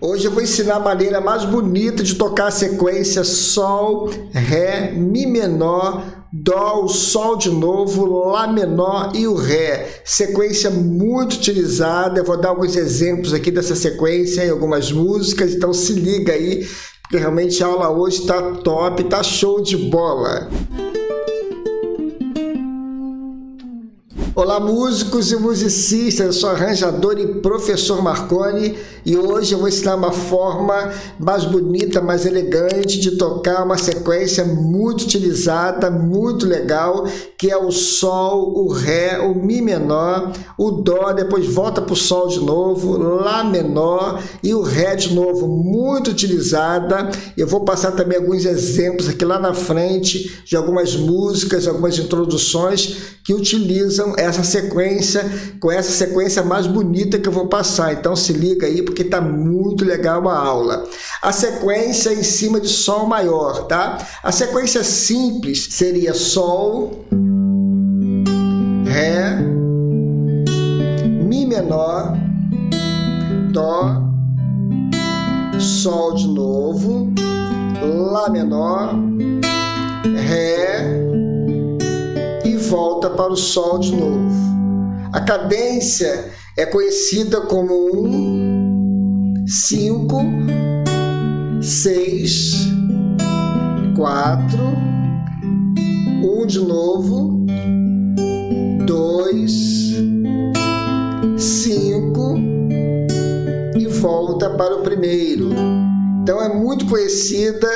Hoje eu vou ensinar a maneira mais bonita de tocar a sequência Sol, Ré, Mi menor, Dó, o Sol de novo, Lá menor e o Ré. Sequência muito utilizada, eu vou dar alguns exemplos aqui dessa sequência em algumas músicas, então se liga aí, porque realmente a aula hoje está top, está show de bola. Olá músicos e musicistas, eu sou arranjador e professor Marconi e hoje eu vou ensinar uma forma mais bonita, mais elegante de tocar uma sequência muito utilizada, muito legal, que é o Sol, o Ré, o Mi menor, o Dó, depois volta para o Sol de novo, Lá menor e o Ré de novo, muito utilizada. Eu vou passar também alguns exemplos aqui lá na frente de algumas músicas, algumas introduções que utilizam essa sequência, com essa sequência mais bonita que eu vou passar. Então se liga aí porque tá muito legal a aula. A sequência em cima de Sol maior, tá? A sequência simples seria Sol, Ré, Mi menor, Dó, Sol de novo, Lá menor, Ré, volta para o Sol de novo. A cadência é conhecida como 1, 5, 6, 4, 1 de novo, 2, 5 e volta para o primeiro. Então é muito conhecida.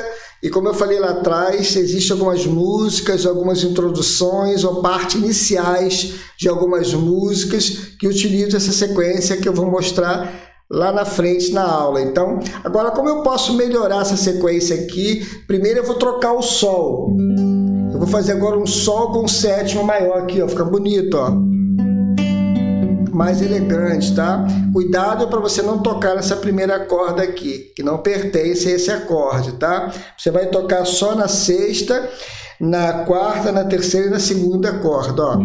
E como eu falei lá atrás, existem algumas músicas, algumas introduções ou partes iniciais de algumas músicas que utilizam essa sequência que eu vou mostrar lá na frente na aula. Então, agora como eu posso melhorar essa sequência aqui? Primeiro eu vou trocar o Sol. Eu vou fazer agora um Sol com sétima maior aqui, ó, fica bonito, ó. Mais elegante, tá? Cuidado para você não tocar nessa primeira corda aqui, que não pertence a esse acorde, tá? Você vai tocar só na sexta, na quarta, na terceira e na segunda corda, ó.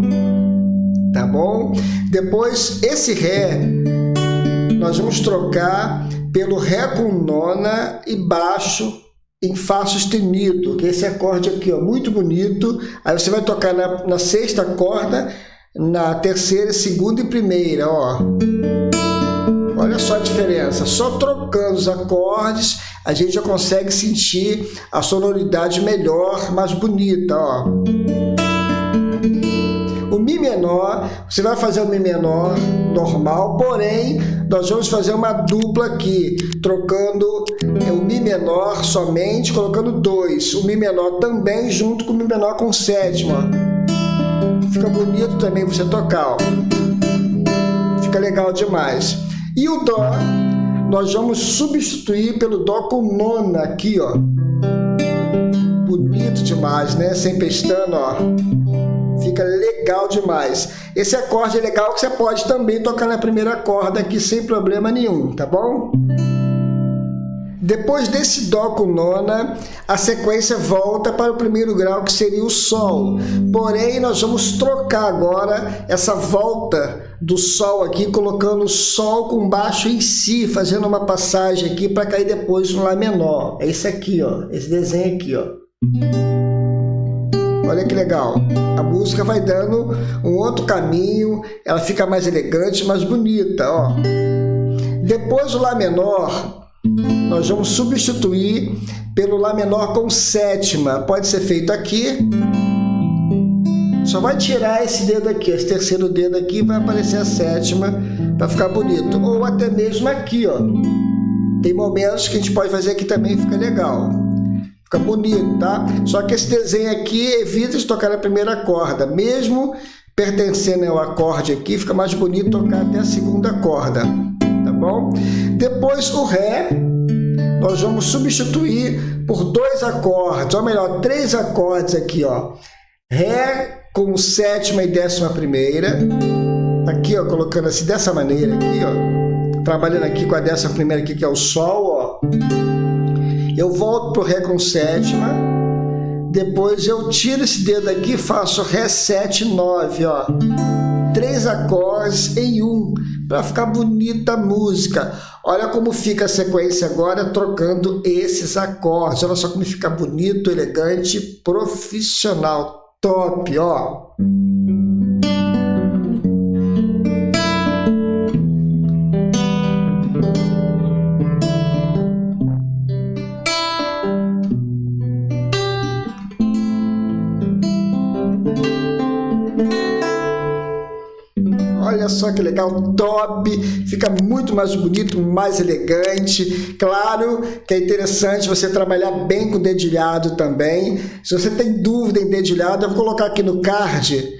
Tá bom? Depois, esse Ré, nós vamos trocar pelo Ré com nona e baixo em Fá sustenido, que é esse acorde aqui, ó, muito bonito. Aí você vai tocar na sexta corda, na terceira, segunda e primeira, ó. Olha só a diferença. Só trocando os acordes a gente já consegue sentir a sonoridade melhor, mais bonita, ó. O Mi menor, você vai fazer o Mi menor normal, porém nós vamos fazer uma dupla aqui, trocando o Mi menor somente, colocando 2. O Mi menor também junto com o Mi menor com sétima, ó. Fica bonito também você tocar, ó. Fica legal demais. E o Dó, nós vamos substituir pelo Dó com nona aqui, ó. Bonito demais, né? Sem pestana, ó. Fica legal demais. Esse acorde é legal que você pode também tocar na primeira corda aqui sem problema nenhum, tá bom? Depois desse Dó com nona, a sequência volta para o primeiro grau, que seria o Sol. Porém, nós vamos trocar agora essa volta do Sol aqui, colocando o Sol com baixo em Si, fazendo uma passagem aqui para cair depois no Lá menor. É isso aqui, ó, esse desenho aqui, ó. Olha que legal. A música vai dando um outro caminho, ela fica mais elegante, mais bonita, ó. Depois o Lá menor, nós vamos substituir pelo Lá menor com sétima. Pode ser feito aqui. Só vai tirar esse dedo aqui, esse terceiro dedo aqui, vai aparecer a sétima para ficar bonito. Ou até mesmo aqui, ó. Tem momentos que a gente pode fazer aqui também e fica legal. Fica bonito, tá? Só que esse desenho aqui evita de tocar na primeira corda. Mesmo pertencendo ao acorde aqui, fica mais bonito tocar até a segunda corda. Tá bom? Depois o Ré, nós vamos substituir por 2 acordes, ou melhor, 3 acordes aqui, ó. Ré com sétima e décima primeira, aqui, ó, colocando assim dessa maneira aqui, ó, trabalhando aqui com a décima primeira aqui, que é o Sol, ó. Eu volto pro Ré com sétima, depois eu tiro esse dedo aqui, faço Ré 7, 9, ó. 3 acordes em um. para ficar bonita a música. Olha como fica a sequência agora, trocando esses acordes. Olha só como fica bonito, elegante, profissional. Top, ó. Olha só que legal, top, fica muito mais bonito, mais elegante. Claro que é interessante você trabalhar bem com dedilhado também. Se você tem dúvida em dedilhado, eu vou colocar aqui no card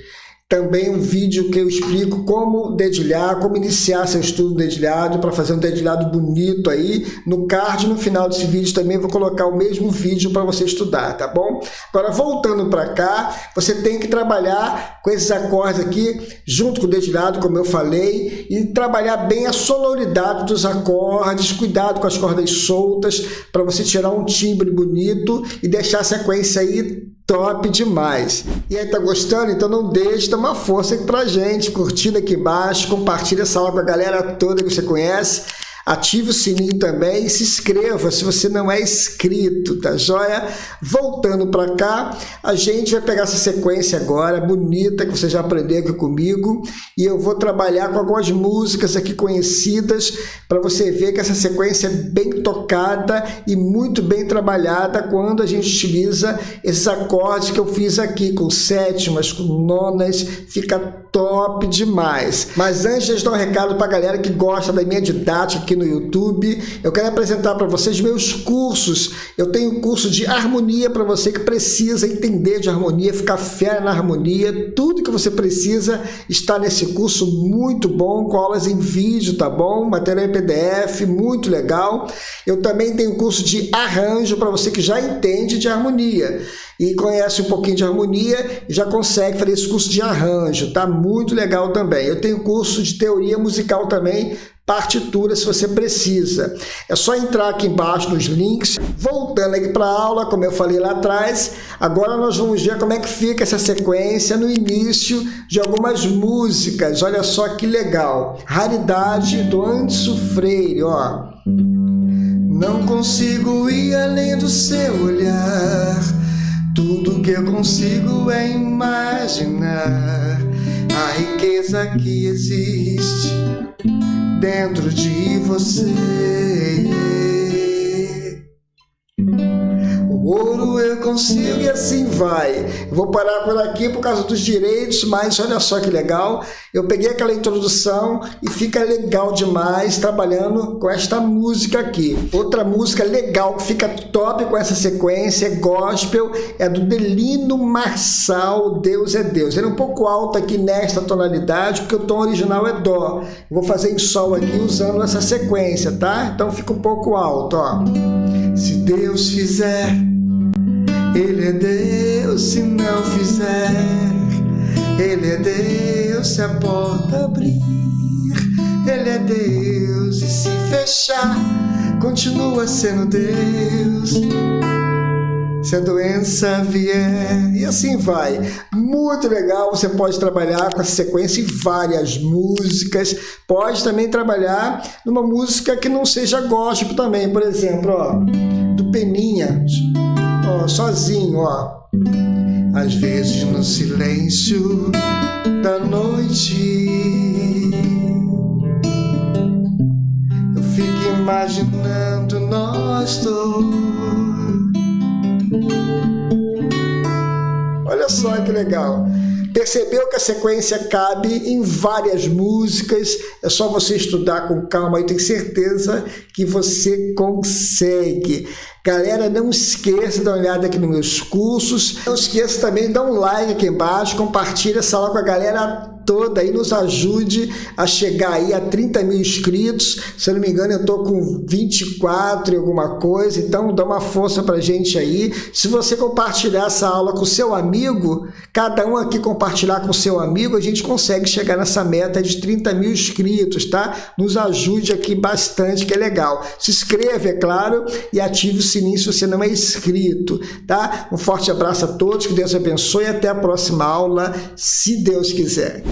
também um vídeo que eu explico como dedilhar, como iniciar seu estudo dedilhado, para fazer um dedilhado bonito aí. No card, no final desse vídeo também vou colocar o mesmo vídeo para você estudar, tá bom? Agora, voltando para cá, você tem que trabalhar com esses acordes aqui, junto com o dedilhado, como eu falei, e trabalhar bem a sonoridade dos acordes, cuidado com as cordas soltas, para você tirar um timbre bonito e deixar a sequência aí top demais. E aí, tá gostando? Então não deixe, dá uma força aqui pra gente, curtindo aqui embaixo, compartilha essa aula com a galera toda que você conhece, ative o sininho também e se inscreva se você não é inscrito, tá joia? Voltando para cá, a gente vai pegar essa sequência agora, bonita, que você já aprendeu aqui comigo, e eu vou trabalhar com algumas músicas aqui conhecidas, para você ver que essa sequência é bem tocada e muito bem trabalhada quando a gente utiliza esses acordes que eu fiz aqui, com sétimas, com nonas, fica top demais. Mas antes de dar um recado para a galera que gosta da minha didática aqui no YouTube, eu quero apresentar para vocês meus cursos. Eu tenho um curso de harmonia para você que precisa entender de harmonia, ficar fera na harmonia, tudo que você precisa está nesse curso muito bom, com aulas em vídeo, tá bom? Material em PDF, muito legal. Eu também tenho um curso de arranjo para você que já entende de harmonia e conhece um pouquinho de harmonia e já consegue fazer esse curso de arranjo, tá? Muito legal também. Eu tenho curso de teoria musical também, partitura, se você precisa. É só entrar aqui embaixo nos links. Voltando aqui para a aula, como eu falei lá atrás, agora nós vamos ver como é que fica essa sequência no início de algumas músicas. Olha só que legal. Raridade do Anderson Freire, ó. Não consigo ir além do seu olhar, tudo que eu consigo é imaginar a riqueza que existe dentro de você. O ouro eu consigo e assim vai. Eu vou parar por aqui por causa dos direitos, mas olha só que legal. Eu peguei aquela introdução e fica legal demais trabalhando com esta música aqui. Outra música legal que fica top com essa sequência, é gospel, é do Delino Marçal, Deus é Deus. Ele é um pouco alto aqui nesta tonalidade, porque o tom original é dó. Eu vou fazer em sol aqui usando essa sequência, tá? Então fica um pouco alto, ó. Se Deus fizer, Ele é Deus. Se não fizer, Ele é Deus. Se a porta abrir, Ele é Deus. E se fechar, continua sendo Deus. Se a doença vier, e assim vai. Muito legal, você pode trabalhar com essa sequência em várias músicas. Pode também trabalhar numa música que não seja gospel também. Por exemplo, ó, do Peninha, ó, sozinho, ó. Às vezes no silêncio da noite eu fico imaginando nós dois. Olha só que legal. Percebeu que a sequência cabe em várias músicas? É só você estudar com calma, eu tenho certeza que você consegue. Galera, não esqueça de dar uma olhada aqui nos meus cursos. Não esqueça também de dar um like aqui embaixo, compartilha essa aula com a galera toda aí, nos ajude a chegar aí a 30 mil inscritos. Se eu não me engano, eu tô com 24 e alguma coisa, então dá uma força pra gente aí. Se você compartilhar essa aula com o seu amigo, cada um aqui compartilhar com o seu amigo, a gente consegue chegar nessa meta de 30 mil inscritos, tá? Nos ajude aqui bastante, que é legal. Se inscreva, é claro, e ative o sininho se você não é inscrito, tá? Um forte abraço a todos, que Deus abençoe e até a próxima aula, se Deus quiser.